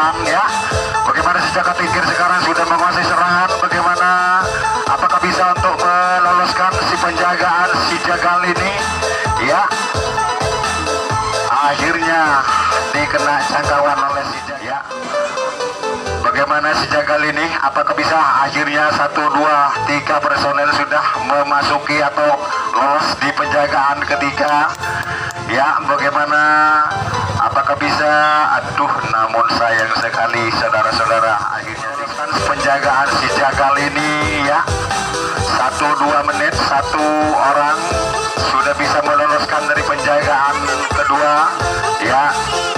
depan ya. Bagaimana si Jaka Tingkir sekarang sudah menguasai serangan, bagaimana apakah bisa untuk meloloskan si penjagaan si Jagal ini ya. Akhirnya dikena jangkauan oleh si Jagal ya. Bagaimana si Jagal ini apakah bisa, akhirnya 1, 2, 3 personel sudah memasuki atau lolos di penjagaan ketiga ya. Bagaimana apakah bisa, aduh namun sayang sekali saudara-saudara, akhirnya dengan penjagaan si Jagal ini ya, 1-2 menit 1 orang sudah bisa meloloskan dari penjagaan kedua ya.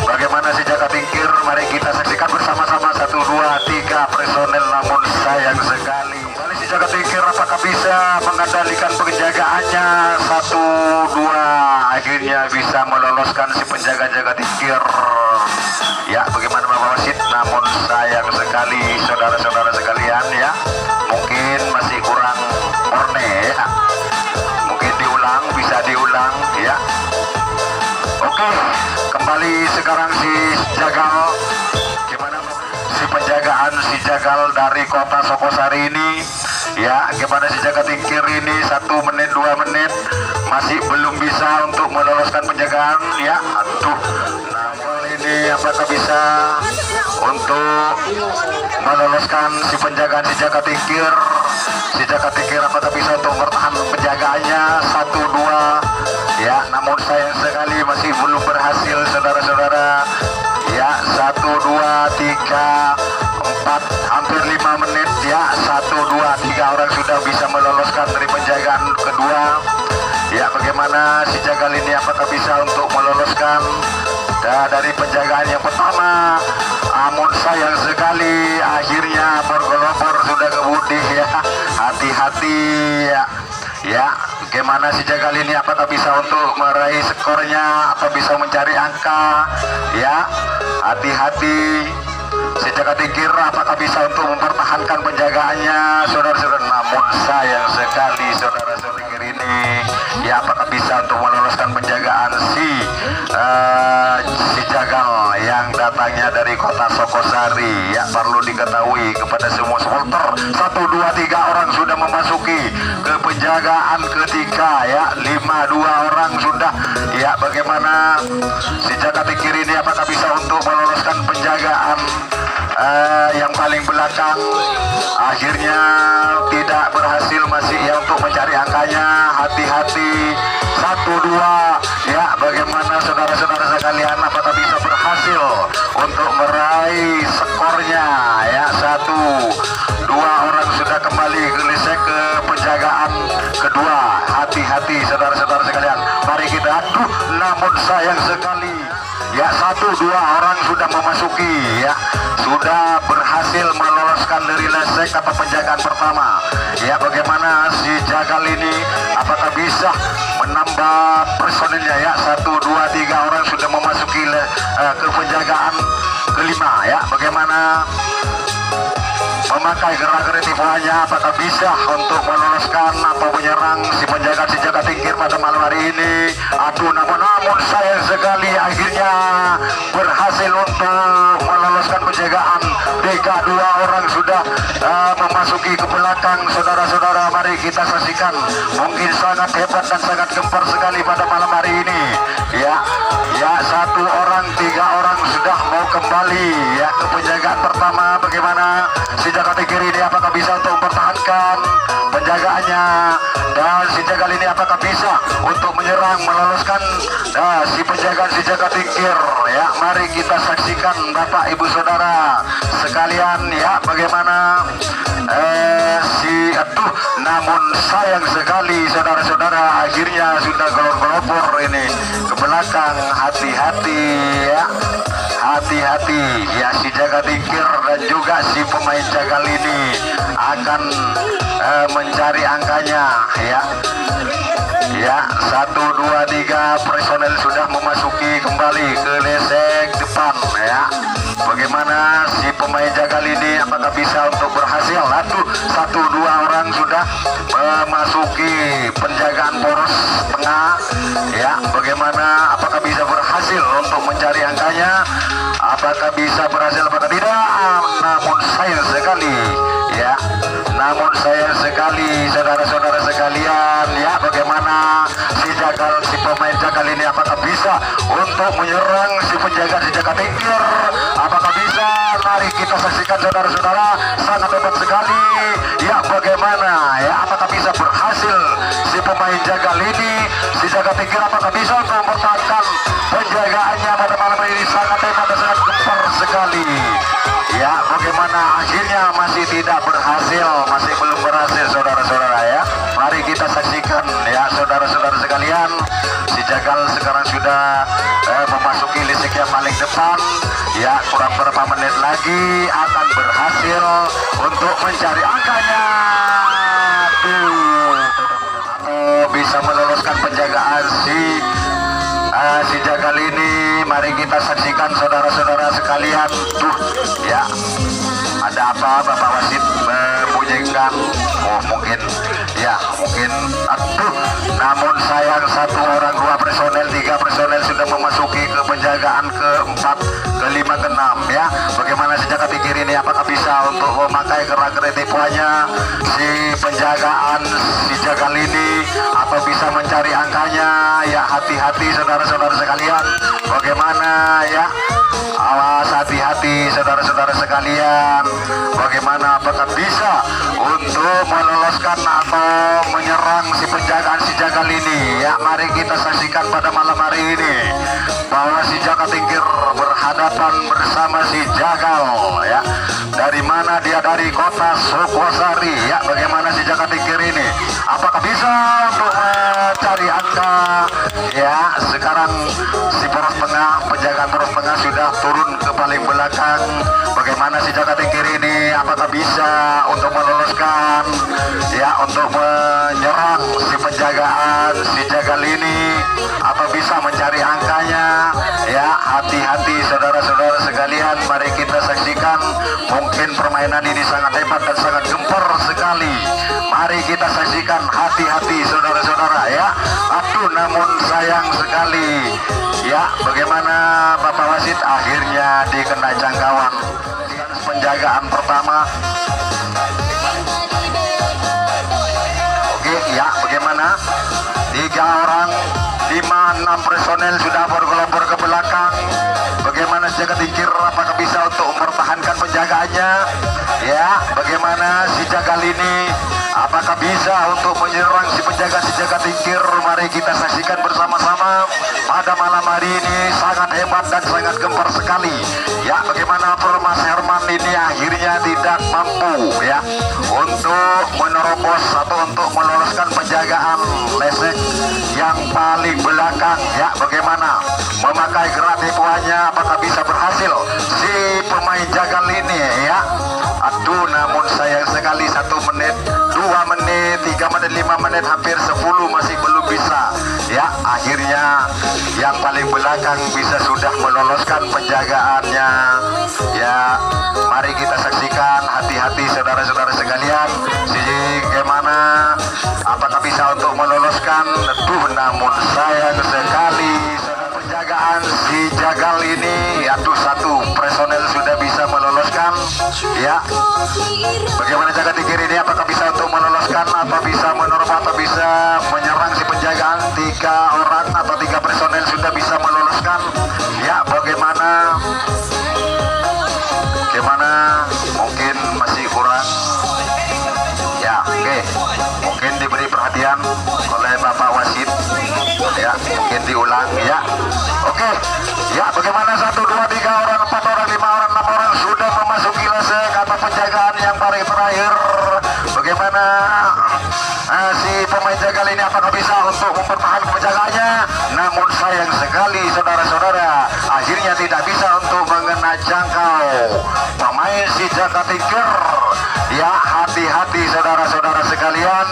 Bagaimana si Jaka Tingkir, mari kita saksikan bersama-sama 1, 2, 3 personel, namun sayang sekali kembali si Jaka Tingkir apakah bisa mengendalikan penjagaannya, 1, 2 akhirnya bisa meloloskan si penjaga Jaka Tingkir ya. Bagaimana Bapak Wasit, namun sayang sekali saudara-saudara sekalian ya, mungkin masih kurang murni ya, mungkin diulang, bisa diulang ya. Oke, kembali sekarang si Jagal, gimana si penjagaan si Jagal dari kota Sokosari ini ya. Gimana si Jaka Tingkir ini 1 menit 2 menit masih belum bisa untuk meloloskan penjagaan ya. Aduh, namun ini apakah bisa untuk meloloskan si penjagaan si Jaka Tingkir. Si Jaka Tingkir apakah bisa untuk bertahan penjagaannya, 1, 2 ya, namun sayang sekali masih belum berhasil saudara-saudara ya. 1, 2, 3, 4 hampir 5 menit ya. 1, 2, 3 orang sudah bisa meloloskan dari penjagaan kedua ya. Bagaimana si Jagal ini apakah bisa untuk meloloskan dari penjagaan yang pertama, namun sayang sekali akhirnya borgolopor sudah kebudi ya. Hati-hati ya ya. Bagaimana si Jagal ini apakah bisa untuk meraih skornya atau bisa mencari angka ya. Hati-hati si Jaka Tingkir apakah bisa untuk mempertahankan penjagaannya saudara-saudara, namun sayang sekali saudara-saudara ini ya, apakah bisa untuk meloloskan penjagaan si Jagal yang datangnya dari kota Sokosari ya. Perlu diketahui kepada semua supporter, 1, 2, 3 orang sudah memasuki ke penjagaan ketiga ya. 5, 2 orang sudah ya. Bagaimana si Jaka Tingkir ini apakah bisa untuk meloloskan penjagaan yang paling belakang, akhirnya tidak berhasil masih ya untuk mencari angkanya. Hati-hati, 1, 2 ya. Bagaimana saudara-saudara sekalian apakah bisa berhasil untuk meraih skornya ya. 1, 2 orang sudah kembali gelisek ke penjagaan kedua. Hati-hati saudara-saudara sekalian, mari kita, aduh namun sayang sekali ya. 1, 2 orang sudah memasuki ya, sudah berhasil meloloskan dari lesek atau penjagaan pertama ya. Bagaimana si Jagal ini apakah bisa menambah personilnya ya. 1, 2, 3 orang sudah memasuki ke penjagaan kelima ya. Bagaimana memakai gerak-gerik tipuannya, apakah bisa untuk meloloskan atau menyerang si penjagaan si Jaka Tingkir pada malam hari ini. Aduh namun sayang sekali akhirnya berhasil untuk meloloskan penjagaan. 3, 2 orang sudah memasuki ke belakang saudara-saudara, mari kita saksikan. Mungkin sangat hebat dan sangat gempar sekali pada malam hari ini ya. Ya, 1 orang 3 orang sudah mau kembali ya ke penjagaan pertama. Bagaimana si Jaka Tingkir ini apakah bisa untuk mempertahankan penjagaannya, dan si Jagal ini apakah bisa untuk menyerang meloloskan si penjagaan si Jaka Tingkir ya. Mari kita saksikan Bapak Ibu Saudara sekalian ya. Bagaimana namun sayang sekali saudara-saudara akhirnya sudah golor-golopor ini ke belakang. Hati-hati ya, hati-hati ya. Si Jaka Tingkir dan juga si pemain Jagal ini akan mencari angkanya ya. Ya, 1, 2, 3 personel sudah memasuki kembali ke lesek depan ya. Bagaimana si pemain Jagal ini apakah bisa untuk berhasil? 1, 2 orang sudah memasuki penjagaan poros tengah ya. Bagaimana apakah bisa berhasil untuk mencari angkanya? apakah bisa berhasil apakah tidak. Namun sayang sekali ya, namun sayang sekali saudara-saudara sekalian ya, bagaimana si pemain jagal ini apakah bisa untuk menyerang si penjaga si jaga tingkir, apakah bisa? Mari kita saksikan saudara-saudara, sangat hebat sekali ya, bagaimana ya, apakah bisa berhasil si pemain jagal ini, si jaga tingkir apakah bisa untuk mempertahankan penjagaannya pada malam ini. Sangat hebat dan sangat gempar sekali ya, bagaimana akhirnya masih tidak berhasil, masih belum berhasil saudara-saudara ya. Mari kita saksikan ya saudara-saudara sekalian, si jagal sekarang sudah memasuki lisik yang paling depan ya, kurang berapa menit lagi akan berhasil untuk mencari angkanya. Bisa meloloskan penjagaan si jagal ini. Mari kita saksikan saudara-saudara sekalian. Tuh ya, ada apa Bapak Wasit membunyikan? Oh mungkin ya, mungkin aduh, namun sayang 1 orang 2 personel 3 personel sudah memasuki ke penjagaan ke-4 ke-5 ke-6 ya. Bagaimana si jaga tingkir ini apakah bisa untuk memakai gerak-gerik tipuannya si penjagaan si jagal ini, atau bisa mencari angkanya ya. Hati-hati saudara-saudara sekalian, bagaimana ya, awas hati-hati saudara-saudara sekalian, bagaimana apakah bisa untuk meloloskan atau menyerang si penjagaan si jagal ini ya. Mari kita saksikan pada malam hari ini bahwa si jaga tingkir berhadapan bersama si jagal ya. Dari mana dia? Dari kota Sukosari ya. Bagaimana si jaga tingkir ini apakah bisa untuk mencari angka ya. Sekarang si poros tengah, penjagaan poros tengah sudah turun ke paling belakang. Bagaimana si jaga tingkir ini apakah bisa untuk meloloskan ya, untuk menyerang si penjagaan si jagal ini, atau bisa mencari angkanya ya. Hati-hati saudara-saudara sekalian, mari kita saksikan. Mungkin permainan ini sangat hebat dan sangat gempar sekali. Mari kita saksikan, hati-hati saudara-saudara ya. Aduh, namun sayang sekali ya, bagaimana Bapak Wasit akhirnya dikena jangkauan penjagaan pertama. Oke ya, bagaimana 3 orang 5-6 personel sudah bergelombor ke belakang. Bagaimana si jaga tingkir apakah bisa untuk mempertahankan penjagaannya ya. Bagaimana si jagal ini apakah bisa untuk menyerang si jaga tingkir. Mari kita saksikan bersama-sama pada malam hari ini. Sangat hebat dan sangat gempar sekali ya, bagaimana Mas Herman ini akhirnya tidak mampu ya untuk menerobos atau untuk meloloskan penjagaan lesek yang paling belakang ya. Bagaimana memakai gerak tipuannya, apakah bisa berhasil si pemain jagal ini ya. Aduh, namun sayang sekali 1 menit 2 menit 3 menit 5 menit hampir 10 masih belum bisa ya. Akhirnya yang paling belakang bisa sudah meloloskan penjagaannya ya. Mari kita saksikan, hati-hati saudara-saudara sekalian, bagaimana apakah bisa untuk meloloskan. Aduh, namun sayang sekali penjagaan si jagal ini. Aduh, 1 personel sudah bisa meloloskan ya. Bagaimana jaga tingkir ini apakah bisa untuk meloloskan, atau bisa menerobos, atau bisa menyerang si penjagaan. 3 orang atau 3 personel sudah bisa meloloskan ya. Bagaimana mungkin masih kurang ya. Oke, mungkin diberi perhatian oleh Bapak Wasit ya, mungkin diulang ya. Oke ya, bagaimana 1 2 3 orang 4 orang 5 orang 6 orang sudah memasuki lesek atau penjagaan yang paling terakhir. Bagaimana si pemain jagal ini apakah bisa untuk mempertahankan penjagaannya. Namun sayang sekali saudara-saudara, akhirnya tidak bisa untuk mengena jangkau pemain si jaga tingkir ya. Hati-hati saudara-saudara sekalian,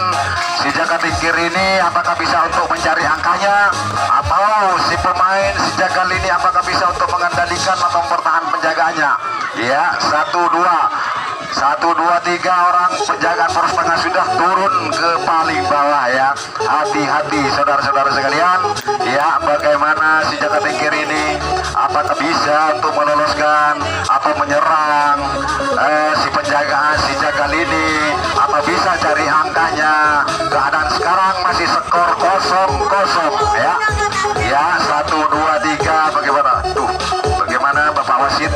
si jaga tingkir ini apakah bisa untuk mencari angkanya, atau si pemain si jagal ini apakah bisa untuk mengendalikan atau mempertahankan penjagaannya ya. 1 2 1, 2, 3 orang penjagaan poros tengah sudah turun ke paling bawah ya. Hati-hati saudara-saudara sekalian ya, bagaimana si jaga tingkir ini apakah bisa untuk meloloskan atau menyerang si penjagaan si jagal ini, apa bisa cari angkanya. Keadaan sekarang masih skor 0-0 ya. Ya 1, 2, 3 bagaimana tuh, bagaimana Bapak wasit?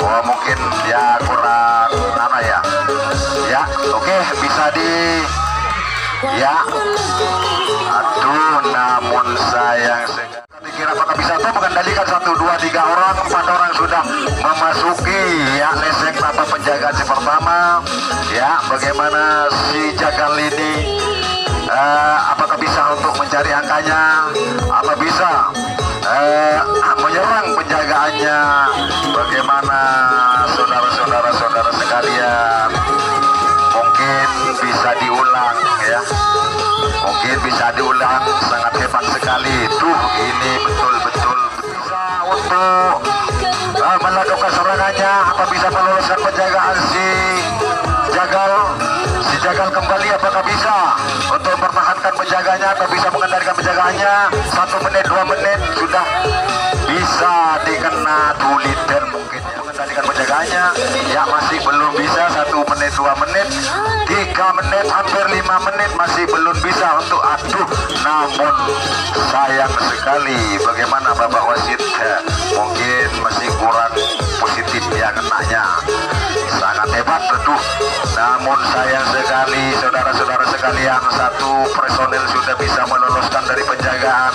Oh mungkin ya kurang apa ya. Ya oke, bisa di ya. Aduh namun sayang sekali, kira apakah bisa tuh mengendalikan 1, 2, 3 orang, 4 orang sudah memasuki ya lesek apa penjagaan si pertama ya. Bagaimana si jagal ini apakah bisa untuk mencari angkanya, apa bisa menyerang penjagaannya. Bagaimana saudara-saudara sekalian, mungkin bisa diulang ya, mungkin bisa diulang. Sangat hebat sekali tuh, ini betul-betul bisa untuk melakukan serangannya. Apa bisa meloloskan penjagaan si jagal kembali, apakah bisa untuk mempertahankan penjaganya atau bisa mengendalikan penjagaannya. 1 menit 2 menit sudah bisa dikena tulit dan mungkin ya, mengendalikan penjagaannya ya masih belum bisa. 1 menit 2 menit 3 menit hampir 5 menit masih belum bisa untuk aduh. Namun sayang sekali, bagaimana Bapak wasit mungkin masih kurang positif ya kenanya. Sangat hebat betul, namun sayang sekali saudara-saudara sekalian, 1 personil sudah bisa meloloskan dari penjagaan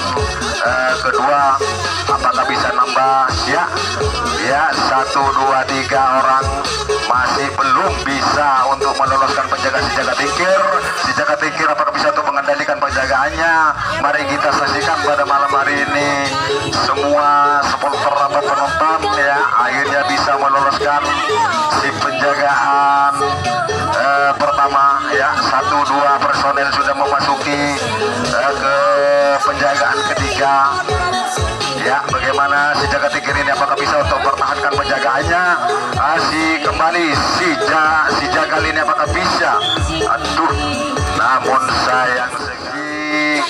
kedua. Apakah bisa nambah ya? Ya 1, 2, 3 orang masih belum bisa untuk meloloskan penjagaan si jaga tingkir. Si jaga tingkir apakah bisa untuk mengendalikan penjagaannya? Mari kita saksikan pada malam hari ini semua supporter atau penonton ya, akhirnya bisa meloloskan si penjagaan pertama ya. 1, 2 personel sudah memasuki ke penjagaan ketiga ya. Bagaimana si jaga tingkir ini apakah bisa untuk mempertahankan penjagaannya? Kembali si jagal ini apakah bisa? Aduh, namun sayang sekali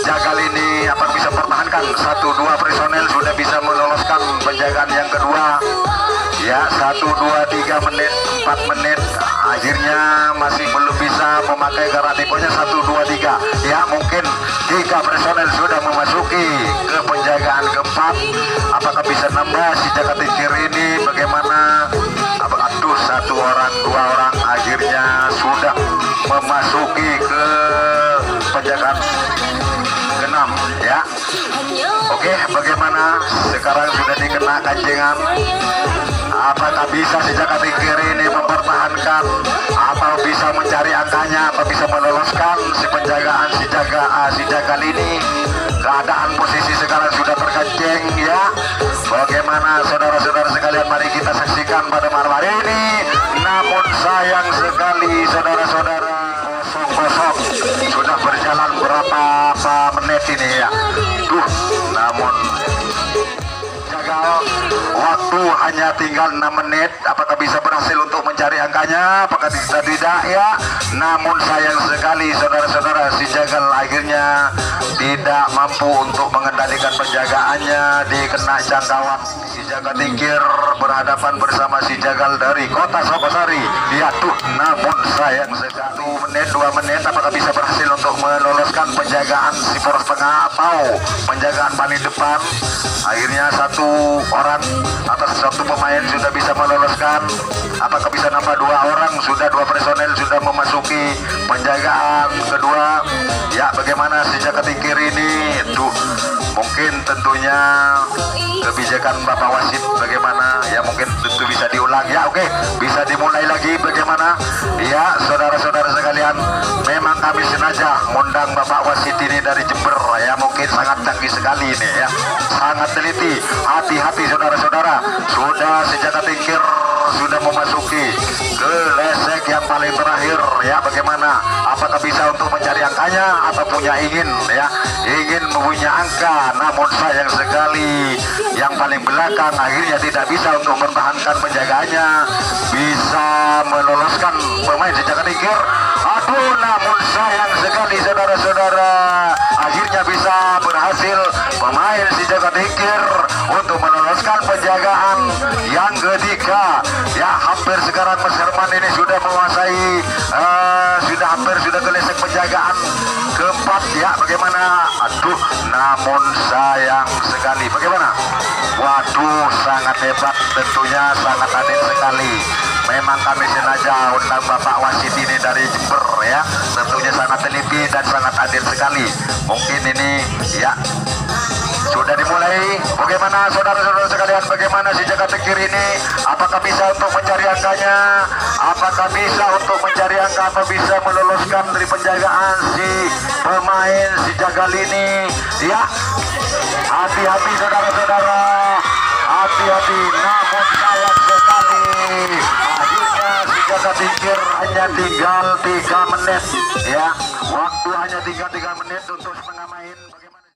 jagal ini apakah bisa mempertahankan? 1, 2 personel sudah bisa meloloskan penjagaan yang kedua ya. 1, 2, 3 menit 4 menit akhirnya masih belum bisa memakai garatiponya. 1, 2, 3 ya, mungkin 3 personel sudah memasuki ke penjagaan keempat. Apakah bisa nambah si jaga tingkir ini? Bagaimana? Aduh, 1 orang 2 orang akhirnya sudah memasuki ke penjagaan ke-6 ya. Oke, bagaimana sekarang sudah dikena kanjengan? Apakah bisa si jaga tingkir ini mempertahankan atau bisa mencari angkanya, atau bisa meloloskan si penjagaan si jagal ini? Keadaan posisi sekarang sudah terkencing ya. Bagaimana saudara-saudara sekalian, mari kita saksikan pada malam hari ini. Namun sayang sekali saudara-saudara, kosong sudah berjalan berapa menit ini ya. Namun jagal waktu hanya tinggal 6 menit. Apakah bisa berhasil untuk mencari angkanya? Apakah bisa tidak ya? Namun sayang sekali saudara-saudara, si jagal akhirnya tidak mampu untuk mengendalikan penjagaannya. Dikena jangkauan si jaga tingkir berhadapan bersama si jagal dari kota Sokosari ya tuh. Namun sayang sekali 1 menit 2 menit apakah bisa berhasil untuk meloloskan penjagaan si poros tengah atau penjagaan paling depan? Akhirnya 1 orang atau 1 pemain sudah bisa meloloskan. Apakah bisa nambah 2 orang? Sudah 2 personel sudah memasuki penjagaan kedua ya. Bagaimana si jaga tingkir ini? Tuh mungkin tentunya kebijakan Bapak wasit bagaimana ya, mungkin tentu bisa diulang ya. Oke, bisa dimulai lagi. Bagaimana ya saudara-saudara sekalian, memang kami sengaja mengundang Bapak wasit ini dari Jember ya, mungkin sangat canggih sekali ini ya, sangat teliti. Hati-hati saudara-saudara, sudah si jaga tingkir sudah memasuki ke lesek yang paling terakhir ya. Bagaimana? Apakah bisa untuk mencari angkanya atau punya ingin ya, ingin punya angka, namun sayang sekali yang paling belakang akhirnya tidak bisa untuk mempertahankan penjagaannya, bisa meloloskan pemain sejaga tingkir. Aduh, namun sayang sekali saudara-saudara, akhirnya bisa berhasil pemain sejaga tingkir untuk meloloskan penjagaan yang ketiga. Ya, hampir sekarang Mas Herman ini sudah menguasai, sudah gelesek penjagaan keempat. Ya, bagaimana? Aduh, namun sayang sekali. Bagaimana? Waduh, sangat hebat, tentunya sangat adil sekali. Memang kami sengaja undang Bapak Wasit ini dari Jember ya, tentunya sangat teliti dan sangat adil sekali. Mungkin ini ya sudah dimulai. Bagaimana saudara-saudara sekalian, bagaimana si jaga tingkir ini? Apakah bisa untuk mencari angkanya? Apakah bisa untuk mencari angka? Apa bisa meloloskan dari penjagaan si pemain si jaga lini? Ya, hati-hati saudara-saudara, hati-hati. Namun sayang sekali, akhirnya si jaga tingkir hanya tinggal 3 menit ya. Waktu hanya tinggal 3 menit untuk setengah main.